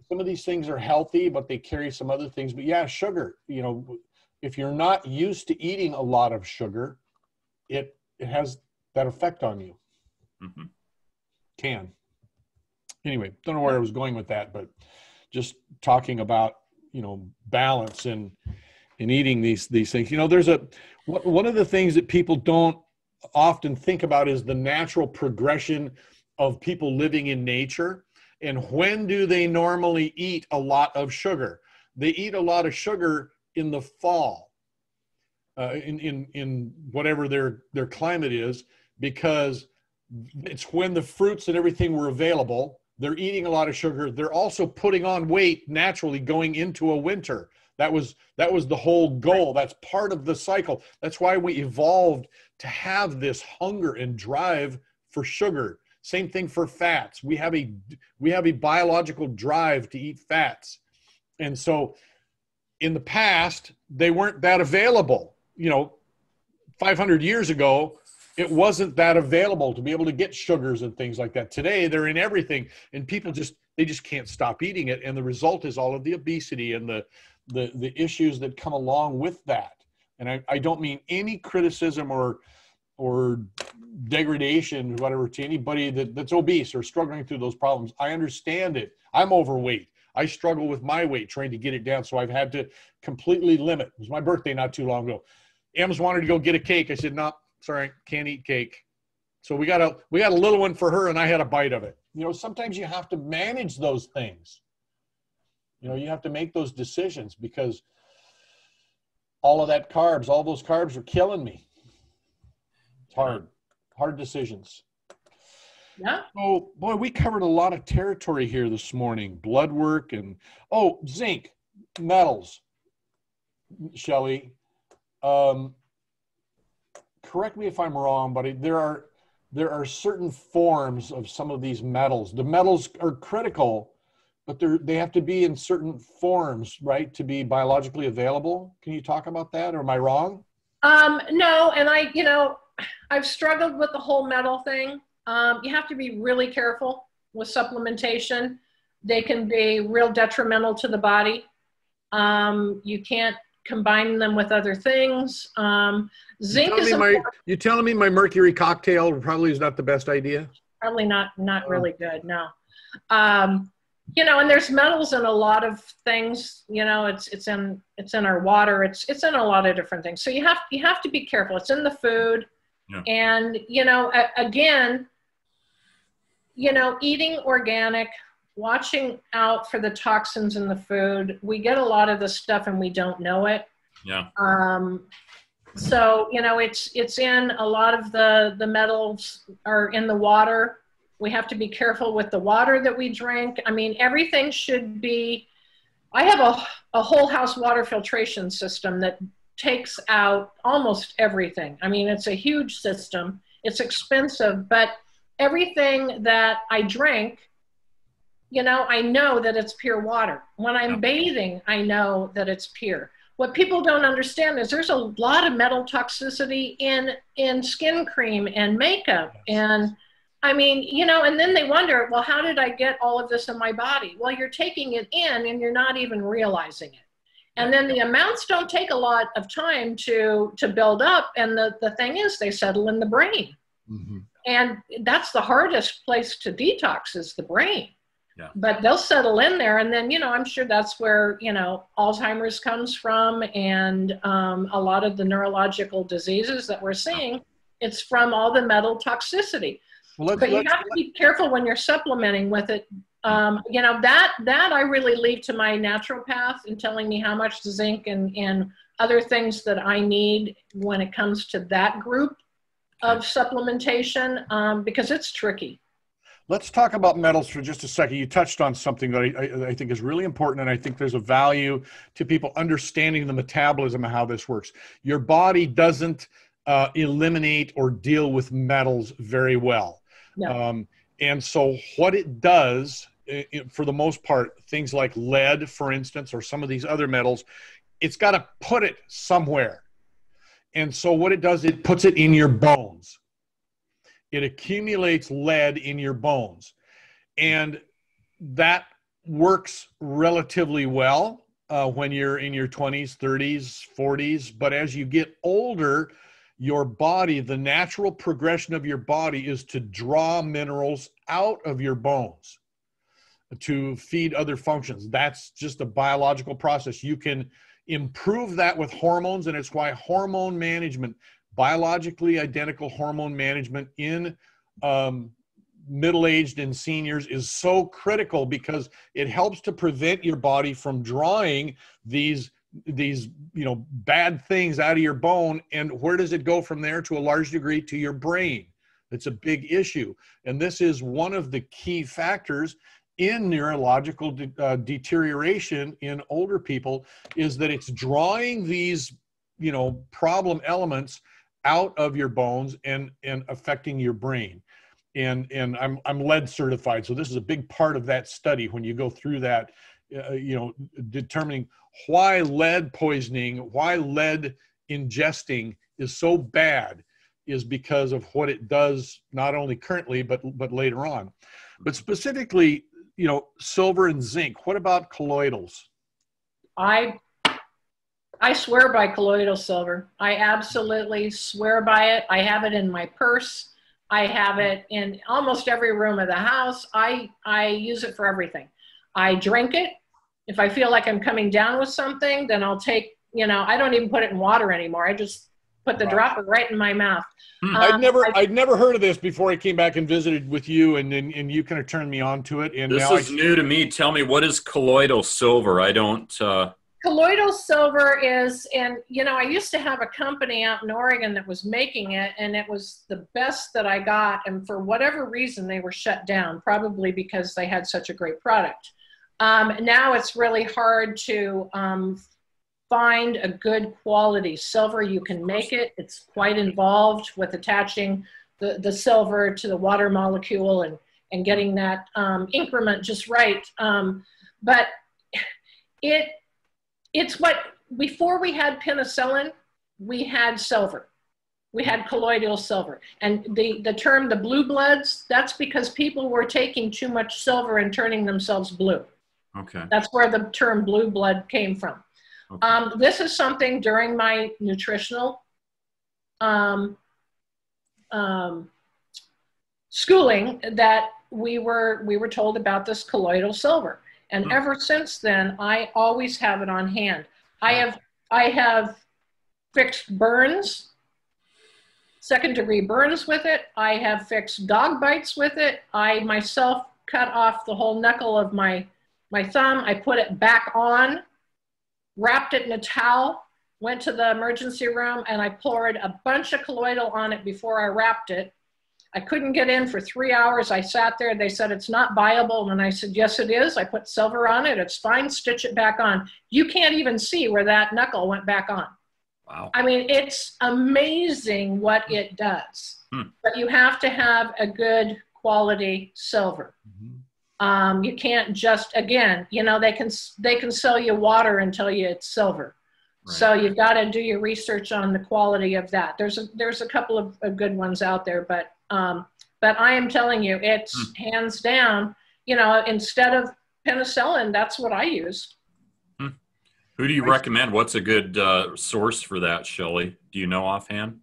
some of these things are healthy, but they carry some other things. But yeah, sugar, you know, if you're not used to eating a lot of sugar, it has that effect on you. Can. Anyway, don't know where I was going with that, but just talking about, you know, balance and eating these things. You know, there's one of the things that people don't often think about is the natural progression of people living in nature. And when do they normally eat a lot of sugar? They eat a lot of sugar in the fall, in whatever their climate is, because it's when the fruits and everything were available. They're eating a lot of sugar. They're also putting on weight naturally going into a winter. That was the whole goal. That's part of the cycle. That's why we evolved to have this hunger and drive for sugar. Same thing for fats. We have a biological drive to eat fats. And so in the past, they weren't that available. 500 years ago, it wasn't that available to be able to get sugars and things like that. Today, they're in everything, and people just can't stop eating it. And the result is all of the obesity and the issues that come along with that. And I don't mean any criticism or degradation, whatever, to anybody that's obese or struggling through those problems. I understand it. I'm overweight. I struggle with my weight, trying to get it down. So I've had to completely limit. It was my birthday not too long ago. Ems wanted to go get a cake. I said, no, sorry, can't eat cake. So we got a little one for her, and I had a bite of it. Sometimes you have to manage those things. You have to make those decisions, because all of that carbs, all those carbs are killing me. It's hard decisions. Yeah. So, boy, we covered a lot of territory here this morning. Blood work and, zinc, metals. Shelley, correct me if I'm wrong, but there are certain forms of some of these metals. The metals are critical, but they have to be in certain forms, right, to be biologically available. Can you talk about that, or am I wrong? No, and I've struggled with the whole metal thing. You have to be really careful with supplementation. They can be real detrimental to the body. You can't combine them with other things. Zinc is you're telling me my mercury cocktail probably is not the best idea? Probably not really good, no. And there's metals in a lot of things. It's in our water. It's in a lot of different things. So you have to be careful. It's in the food. Yeah. And, again, eating organic, watching out for the toxins in the food. We get a lot of this stuff and we don't know it. Yeah. So, it's in a lot of the metals are in the water. We have to be careful with the water that we drink. I mean, everything should be, I have a whole house water filtration system that takes out almost everything. I mean, it's a huge system. It's expensive, but everything that I drink, I know that it's pure water. When I'm bathing, I know that it's pure. What people don't understand is there's a lot of metal toxicity in skin cream and makeup. And I mean, and then they wonder, well, how did I get all of this in my body? Well, you're taking it in and you're not even realizing it. And then the amounts don't take a lot of time to build up. And the thing is, they settle in the brain. Mm-hmm. And that's the hardest place to detox, is the brain. Yeah. But they'll settle in there. And then, I'm sure that's where, Alzheimer's comes from, and a lot of the neurological diseases that we're seeing, it's from all the metal toxicity. But you have to be careful when you're supplementing with it. That I really leave to my naturopath in telling me how much zinc and other things that I need when it comes to that group of supplementation, because it's tricky. Let's talk about metals for just a second. You touched on something that I think is really important, and I think there's a value to people understanding the metabolism of how this works. Your body doesn't eliminate or deal with metals very well. No. And so what it does, for the most part, things like lead, for instance, or some of these other metals, it's got to put it somewhere. And so what it does, it puts it in your bones. It accumulates lead in your bones. And that works relatively well when you're in your 20s, 30s, 40s. But as you get older, your body, the natural progression of your body is to draw minerals out of your bones to feed other functions. That's just a biological process. You can improve that with hormones, and it's why hormone management, biologically identical hormone management in middle-aged and seniors is so critical, because it helps to prevent your body from drawing these bad things out of your bone. And where does it go from there? To a large degree to your brain. It's a big issue. And this is one of the key factors in neurological deterioration in older people is that it's drawing these, you know, problem elements out of your bones and affecting your brain. And I'm lead certified, so this is a big part of that study when you go through that, you know, determining why lead poisoning, why lead ingesting is so bad, is because of what it does, not only currently, but later on. But specifically, you know, silver and zinc. What about colloidals? I swear by colloidal silver. I absolutely swear by it. I have it in my purse. I have it in almost every room of the house. I use it for everything. I drink it. If I feel like I'm coming down with something, then I'll take, you know, I don't even put it in water anymore. I just put the dropper right in my mouth. I'd never heard of this before I came back and visited with you, and you kind of turned me on to it. And this is new to me. Tell me, what is colloidal silver? I don't. Colloidal silver is, and you know, I used to have a company out in Oregon that was making it, and it was the best that I got. And for whatever reason, they were shut down, probably because they had such a great product. Now it's really hard to find a good quality silver. You can make it. It's quite involved with attaching the silver to the water molecule and getting that increment just right. But it's what, before we had penicillin, we had silver. We had colloidal silver. And the term, the blue bloods, that's because people were taking too much silver and turning themselves blue. Okay. That's where the term blue blood came from. Okay. This is something during my nutritional schooling that we were told about this colloidal silver. And ever since then, I always have it on hand. I have fixed burns, second-degree burns with it. I have fixed dog bites with it. I myself cut off the whole knuckle of my thumb. I put it back on, wrapped it in a towel, went to the emergency room, and I poured a bunch of colloidal on it before I wrapped it. I couldn't get in for 3 hours. I sat there. They said, it's not viable. And I said, yes, it is. I put silver on it. It's fine. Stitch it back on. You can't even see where that knuckle went back on. Wow. I mean, it's amazing what it does. But you have to have a good quality silver. You can't just, again, you know, they can sell you water and tell you it's silver. Right. So you've got to do your research on the quality of that. There's a couple of good ones out there, but I am telling you, it's hands down, you know, instead of penicillin, that's what I use. Who do you recommend? What's a good source for that, Shelley? Do you know offhand?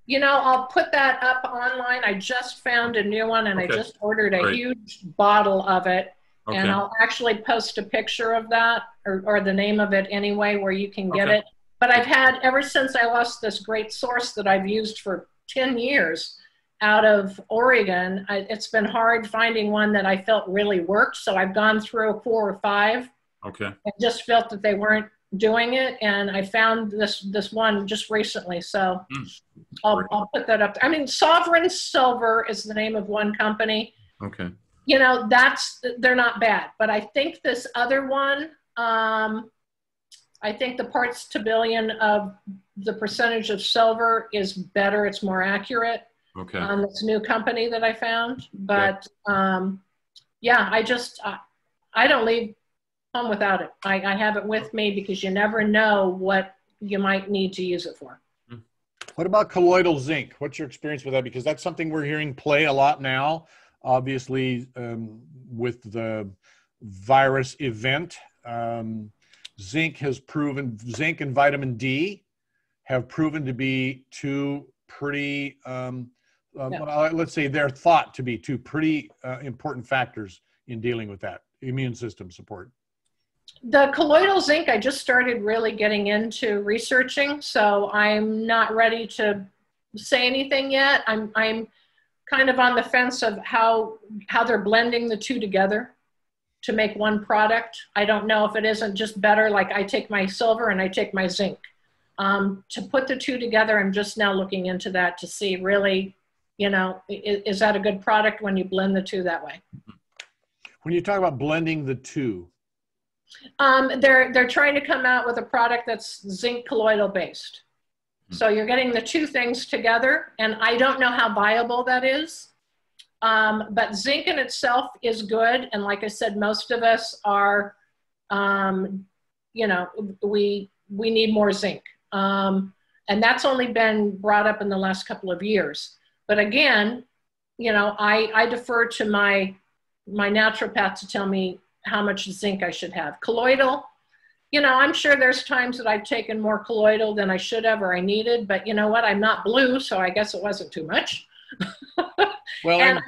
You know, I'll put that up online. I just found a new one, and I just ordered a huge bottle of it. Okay. And I'll actually post a picture of that, or the name of it anyway, where you can get it. But I've had, ever since I lost this great source that I've used for 10 years out of Oregon, it's been hard finding one that I felt really worked. So I've gone through 4 or 5. Okay. And just felt that they weren't doing it. And I found this one just recently. So I'll put that up. I mean, Sovereign Silver is the name of one company. Okay. You know, they're not bad. But I think this other one, I think the parts to billion of the percentage of silver is better. It's more accurate. Okay. On this new company that I found. But yeah, I don't leave home without it. I have it with me because you never know what you might need to use it for. What about colloidal zinc? What's your experience with that? Because that's something we're hearing play a lot now, obviously, with the virus event. Zinc and vitamin D have proven to be two pretty, let's say they're thought to be two pretty important factors in dealing with that immune system support. The colloidal zinc, I just started really getting into researching, so I'm not ready to say anything yet. I'm kind of on the fence of how they're blending the two together to make one product. I don't know if it isn't just better, like I take my silver and I take my zinc. To put the two together, I'm just now looking into that to see really you know, is that a good product when you blend the two that way? When you talk about blending the two, they're trying to come out with a product that's zinc colloidal based. So you're getting the two things together, and I don't know how viable that is. But zinc in itself is good, and like I said, most of us are, you know, we need more zinc, and that's only been brought up in the last couple of years. But again, you know, I defer to my naturopath to tell me how much zinc I should have. Colloidal, you know, I'm sure there's times that I've taken more colloidal than I should have or I needed, but you know what? I'm not blue, so I guess it wasn't too much. Well, and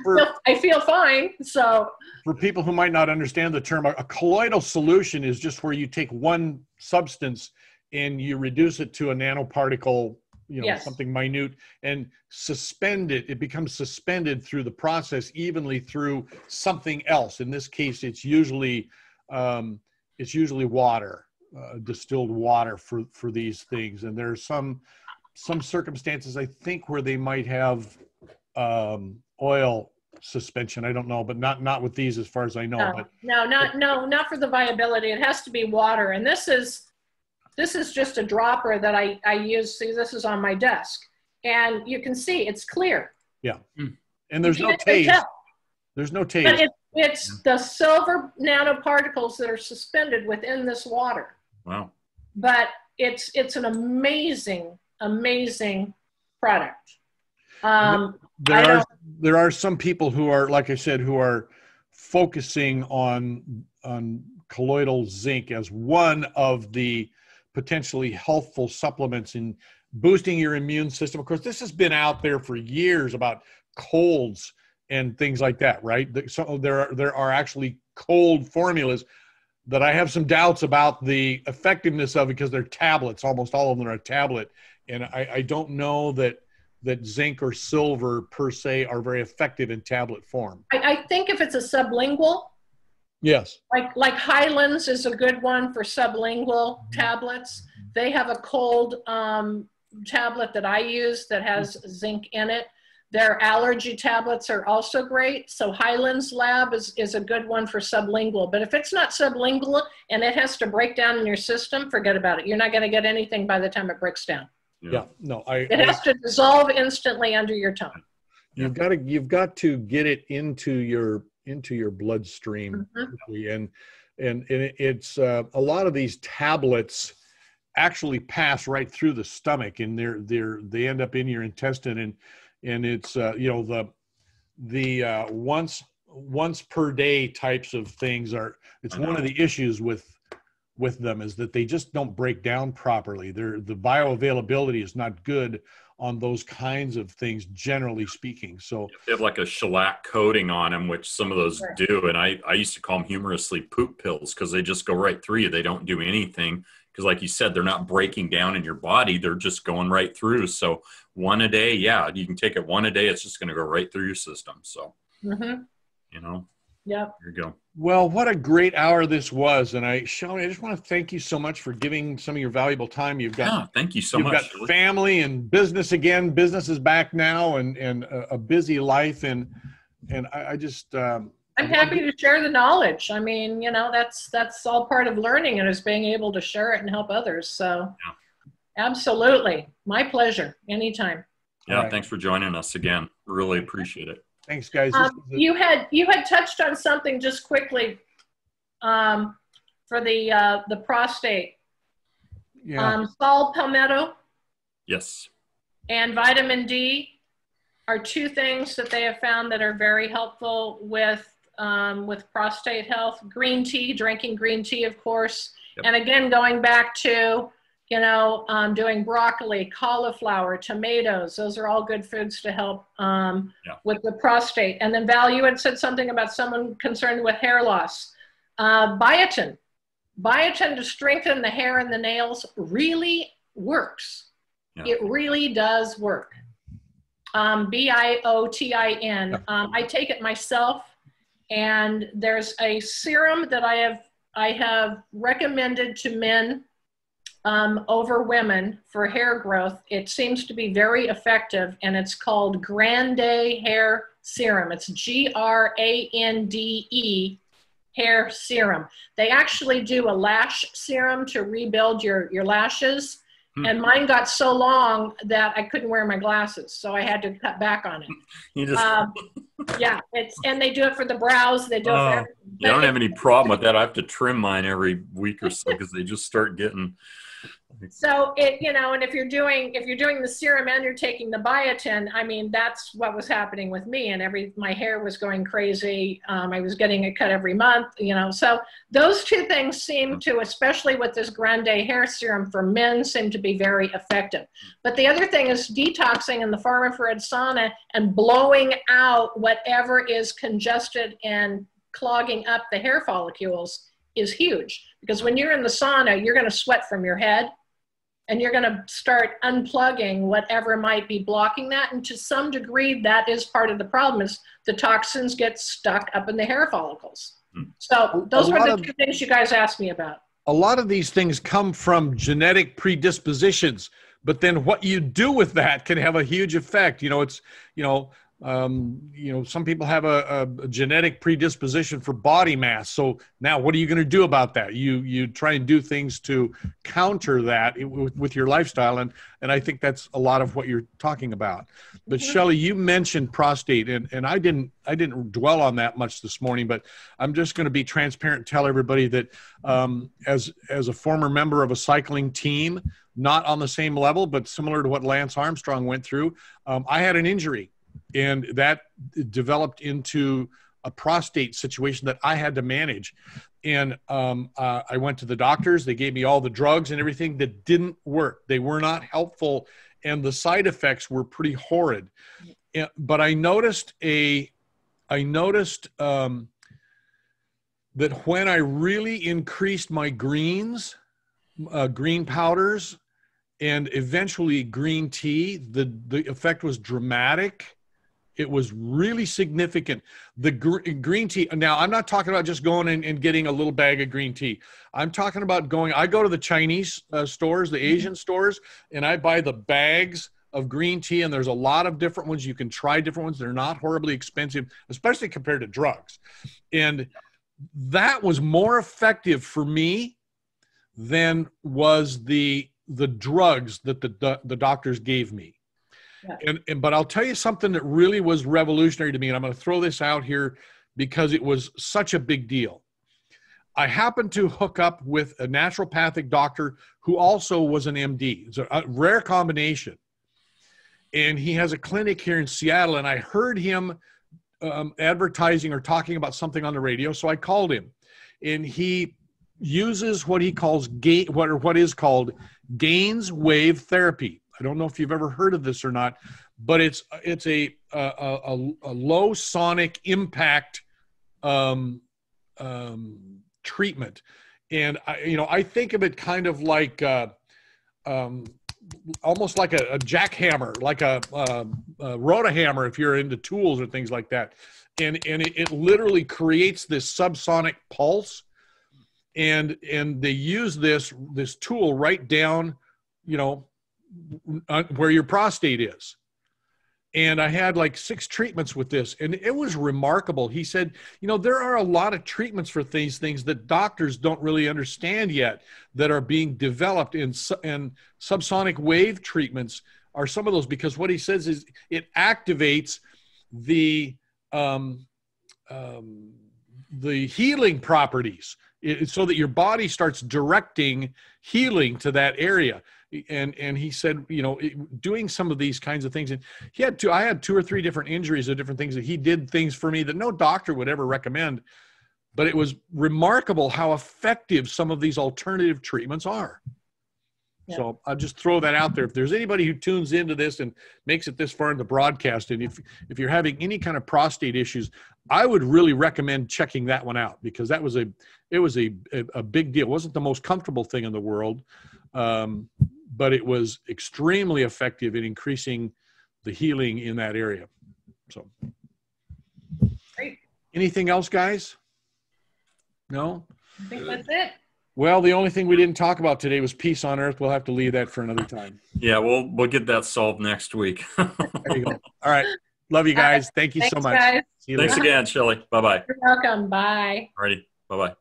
I feel fine. So for people who might not understand the term, a colloidal solution is just where you take one substance and you reduce it to a nanoparticle, you know, something minute, and suspend it. It becomes suspended through the process evenly through something else. In this case, it's usually water, distilled water for these things. And there's some circumstances, I think, where they might have oil suspension. I don't know, but not with these, as far as I know. Not for the viability. It has to be water. And this is just a dropper that I use. See, this is on my desk, and you can see it's clear. Yeah, and there's no taste. There's no taste. But it's the silver nanoparticles that are suspended within this water. Wow. But it's an amazing product. There are some people who are, like I said, who are focusing on colloidal zinc as one of the potentially healthful supplements in boosting your immune system. Of course, this has been out there for years about colds and things like that, right? So there are actually cold formulas that I have some doubts about the effectiveness of, because they're tablets. Almost all of them are a tablet, and I don't know that zinc or silver per se are very effective in tablet form. I think if it's a sublingual, yes, like Highlands is a good one for sublingual tablets. They have a cold tablet that I use that has zinc in it. Their allergy tablets are also great. So Highlands Lab is a good one for sublingual. But if it's not sublingual and it has to break down in your system, forget about it. You're not going to get anything by the time it breaks down. Yeah, no, it has to dissolve instantly under your tongue. You've got to get it into your bloodstream, and it's a lot of these tablets actually pass right through the stomach, and they end up in your intestine, and it's you know, the once per day types of things it's one of the issues with them, is that they just don't break down properly. The bioavailability is not good on those kinds of things, generally speaking. So they have like a shellac coating on them, which some of those do. And I used to call them humorously poop pills, because they just go right through you. They don't do anything, because like you said, they're not breaking down in your body. They're just going right through. So one a day, yeah, you can take it one a day. It's just going to go right through your system. So, you know. Yeah. Here you go. Well, what a great hour this was. And Shelley, I just want to thank you so much for giving some of your valuable time. Thank you so much. You've got family and business again. Business is back now, and a busy life. And I just, I'm happy to share the knowledge. I mean, you know, that's all part of learning, and is being able to share it and help others. So absolutely. My pleasure. Anytime. Yeah. Right. Thanks for joining us again. Really appreciate it. Thanks, guys. You had touched on something just quickly for the prostate. Yeah. Saul palmetto. Yes. And vitamin D are two things that they have found that are very helpful with prostate health. Green tea, drinking green tea, of course. Yep. And again, going back to, you know, doing broccoli, cauliflower, tomatoes. Those are all good foods to help with the prostate. And then Val, you had said something about someone concerned with hair loss. Biotin. Biotin to strengthen the hair and the nails really works. Yeah. It really does work. Biotin. I take it myself, and there's a serum that I have recommended to men over women for hair growth. It seems to be very effective, and it's called Grande Hair Serum. It's Grande hair serum. They actually do a lash serum to rebuild your lashes. And mine got so long that I couldn't wear my glasses, so I had to cut back on it. Yeah, and they do it for the brows. They do it for everything. Yeah, I don't have any problem with that. I have to trim mine every week or so because they just start getting. So it, you know, and if you're doing the serum and you're taking the biotin, I mean, that's what was happening with me, and my hair was going crazy. I was getting it cut every month, you know. So those two things seem to, especially with this Grande hair serum for men, seem to be very effective. But the other thing is detoxing in the far infrared sauna and blowing out whatever is congested and clogging up the hair follicles is huge, because when you're in the sauna, you're going to sweat from your head. And you're going to start unplugging whatever might be blocking that. And to some degree, that is part of the problem, is the toxins get stuck up in the hair follicles. So those were the two things you guys asked me about. A lot of these things come from genetic predispositions, but then what you do with that can have a huge effect. You know, it's, some people have a genetic predisposition for body mass. So now what are you going to do about that? You try and do things to counter that with your lifestyle. And I think that's a lot of what you're talking about. But Shelley, you mentioned prostate, and I didn't dwell on that much this morning, but I'm just going to be transparent and tell everybody that as a former member of a cycling team, not on the same level, but similar to what Lance Armstrong went through, I had an injury. And that developed into a prostate situation that I had to manage. And I went to the doctors. They gave me all the drugs and everything that didn't work. They were not helpful. And the side effects were pretty horrid. But I noticed that when I really increased my greens, green powders, and eventually green tea, the effect was dramatic. It was really significant. The green tea, now I'm not talking about just going and getting a little bag of green tea. I'm talking about I go to the Chinese stores, the Asian stores, and I buy the bags of green tea, and there's a lot of different ones. You can try different ones. They're not horribly expensive, especially compared to drugs. And that was more effective for me than was the drugs that the doctors gave me. Yeah. But I'll tell you something that really was revolutionary to me, and I'm going to throw this out here because it was such a big deal. I happened to hook up with a naturopathic doctor who also was an MD. It's a rare combination. And he has a clinic here in Seattle, and I heard him advertising or talking about something on the radio, so I called him. And he uses what he calls what is called Gaines wave therapy. I don't know if you've ever heard of this or not, but it's a low sonic impact treatment. And I think of it kind of like almost like a jackhammer, like a rotohammer if you're into tools or things like that. And it literally creates this subsonic pulse. And they use this tool right down, where your prostate is. And I had like 6 treatments with this, and it was remarkable. He said, there are a lot of treatments for these things that doctors don't really understand yet that are being developed, and subsonic wave treatments are some of those, because what he says is it activates the healing properties, so that your body starts directing healing to that area. And he said, doing some of these kinds of things, and I had 2 or 3 different injuries of different things that he did things for me that no doctor would ever recommend, but it was remarkable how effective some of these alternative treatments are. Yeah. So I'll just throw that out there. If there's anybody who tunes into this and makes it this far in the broadcast, and if you're having any kind of prostate issues, I would really recommend checking that one out, because it was a big deal. It wasn't the most comfortable thing in the world, but it was extremely effective in increasing the healing in that area. So, great. Anything else, guys? No? I think that's it. Well, the only thing we didn't talk about today was peace on earth. We'll have to leave that for another time. Yeah, we'll get that solved next week. There you go. All right. Love you guys. Thank you so much. Guys. See you Thanks later. again, Shelley. Bye-bye. You're welcome. Bye. Alrighty. Bye-bye.